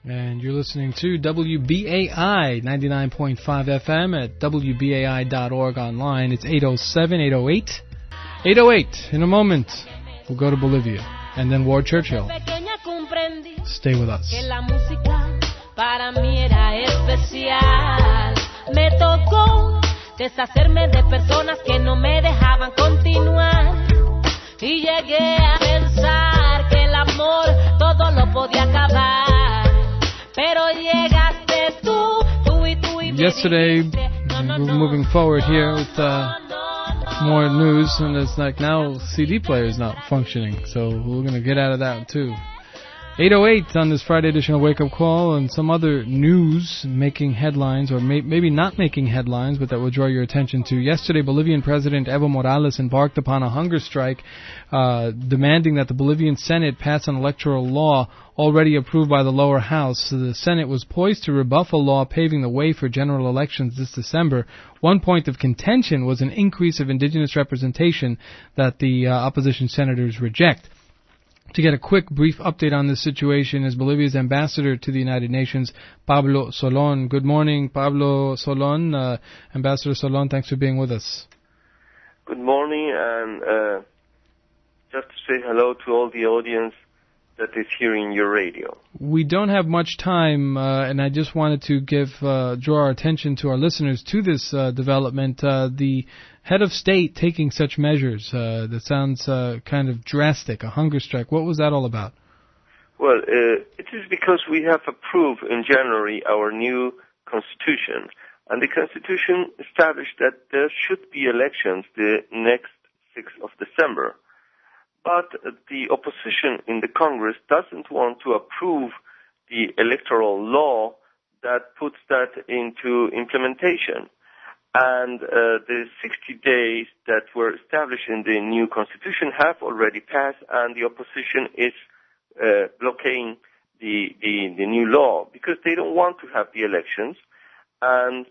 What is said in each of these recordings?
And you're listening to WBAI 99.5 FM at WBAI.org online. It's 807, 808. 808. In a moment, we'll go to Bolivia. And then Ward Churchill. Stay with us. Para mí era especial. Me tocó deshacerme de personas que no me dejaban continuar. Y llegué a pensar que el amor todo lo podía acabar. Pero llegaste tú y tú y yesterday, we're moving forward here with more news, and it's like now CD player is not functioning, so we're going to get out of that too. 808 on this Friday edition of Wake Up Call, and some other news making headlines, or maybe not making headlines, but that will draw your attention to. Yesterday, Bolivian President Evo Morales embarked upon a hunger strike, demanding that the Bolivian Senate pass an electoral law already approved by the lower house. So the Senate was poised to rebuff a law paving the way for general elections this December. One point of contention was an increase of indigenous representation that the opposition senators reject. To get a quick, brief update on this situation is Bolivia's ambassador to the United Nations, Pablo Solon. Good morning, Pablo Solon. Ambassador Solon, thanks for being with us. Good morning, and just to say hello to all the audience that is hearing your radio. We don't have much time, and I just wanted to draw our attention to our listeners to this development. The head of state taking such measures, that sounds kind of drastic, a hunger strike. What was that all about? Well, it is because we have approved in January our new constitution, and the constitution established that there should be elections the next 6th of December. But the opposition in the Congress doesn't want to approve the electoral law that puts that into implementation. And the 60 days that were established in the new constitution have already passed, and the opposition is blocking the new law because they don't want to have the elections. And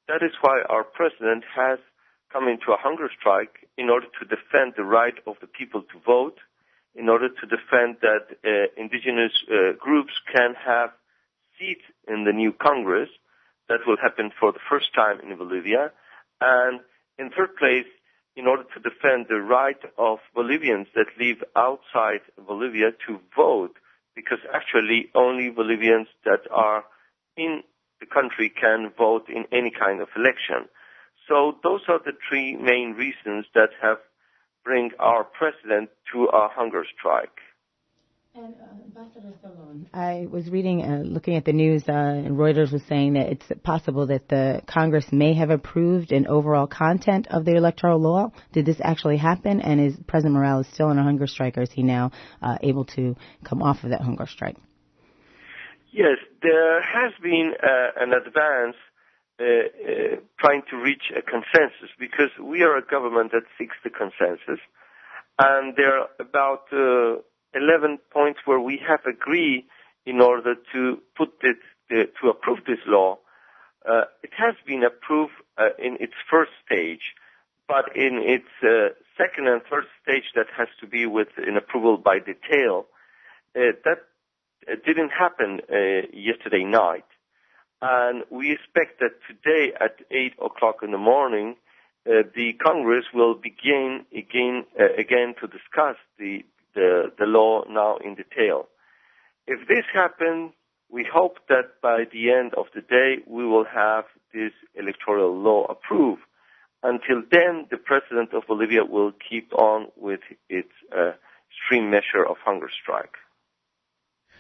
that is why our president has come into a hunger strike in order to defend the right of the people to vote, in order to defend that indigenous groups can have seats in the new Congress. That will happen for the first time in Bolivia. And in third place, in order to defend the right of Bolivians that live outside Bolivia to vote, because actually only Bolivians that are in the country can vote in any kind of election. So those are the three main reasons that have bring our president to a hunger strike. And Ambassador Solon, I was reading, looking at the news, and Reuters was saying that it's possible that the Congress may have approved an overall content of the electoral law. Did this actually happen? And is President Morales still on a hunger strike, or is he now able to come off of that hunger strike? Yes, there has been an advance trying to reach a consensus, because we are a government that seeks the consensus, and there are about 11 points where we have agreed in order to to approve this law. It has been approved in its first stage, but in its second and third stage, that has to be with an approval by detail. That didn't happen yesterday night. And we expect that today at 8 o'clock in the morning, the Congress will begin again to discuss the law now in detail. If this happens, we hope that by the end of the day we will have this electoral law approved. Until then, the president of Bolivia will keep on with its extreme measure of hunger strike.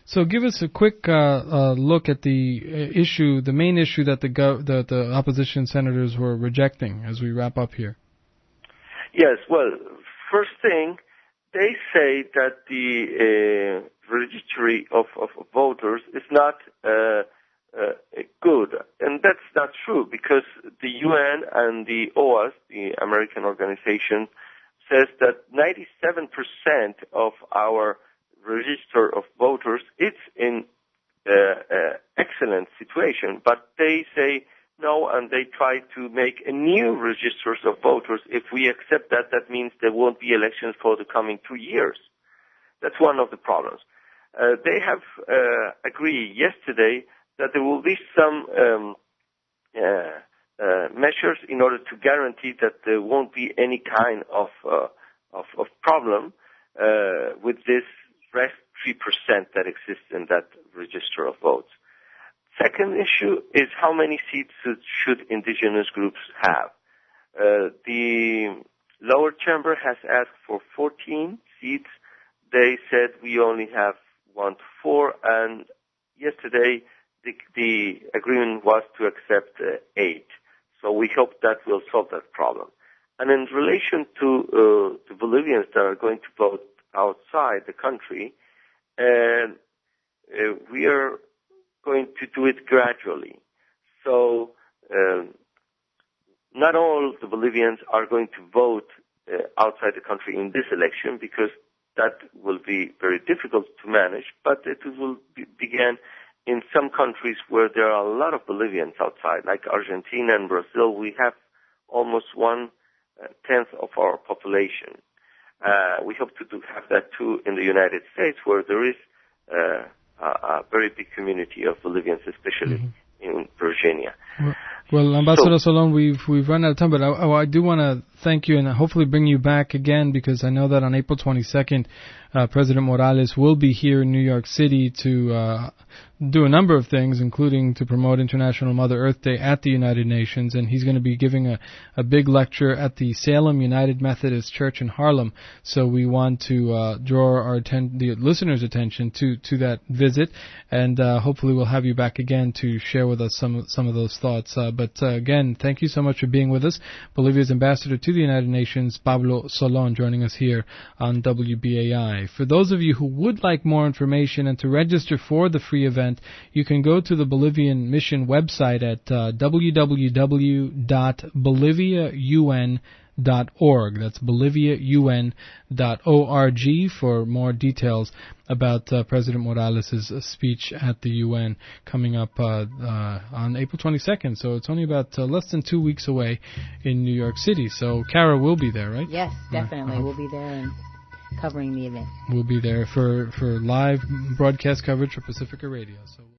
So give us a quick look at the issue, the main issue that the opposition senators were rejecting as we wrap up here. Yes, well, first thing, they say that the registry of voters is not good. And that's not true, because the UN and the OAS, the American organization, says that 97% of our register of voters, it's in excellent situation, but they say no, and they try to make a new registers of voters. If we accept that, that means there won't be elections for the coming 2 years. That's one of the problems. they have agreed yesterday that there will be some measures in order to guarantee that there won't be any kind of problem with this rest 3% that exists in that register of votes. Second issue is how many seats should indigenous groups have. The lower chamber has asked for 14 seats. They said we only have 1 to 4, and yesterday the agreement was to accept 8. So we hope that will solve that problem. And in relation to the Bolivians that are going to vote outside the country, we are going to do it gradually. So not all the Bolivians are going to vote outside the country in this election, because that will be very difficult to manage, but it will begin in some countries where there are a lot of Bolivians outside, like Argentina and Brazil. We have almost 1/10 of our population. We hope to have that too in the United States, where there is a very big community of Bolivians, especially in Virginia. Well, Ambassador Solon, we've run out of time, but I do want to thank you and hopefully bring you back again, because I know that on April 22nd, President Morales will be here in New York City to do a number of things, including to promote International Mother Earth Day at the United Nations, and he's going to be giving a big lecture at the Salem United Methodist Church in Harlem. So we want to draw the listeners' attention to that visit, and hopefully we'll have you back again to share with us some of those thoughts. But again, thank you so much for being with us. Bolivia's ambassador to the United Nations, Pablo Solon, joining us here on WBAI. For those of you who would like more information and to register for the free event, you can go to the Bolivian Mission website at www.boliviaun.org. That's boliviaun.org for more details about President Morales' speech at the UN coming up on April 22nd. So it's only about less than 2 weeks away in New York City. So Kara will be there, right? Yes, definitely. We'll be there and covering the event. We'll be there for live broadcast coverage for Pacifica Radio. So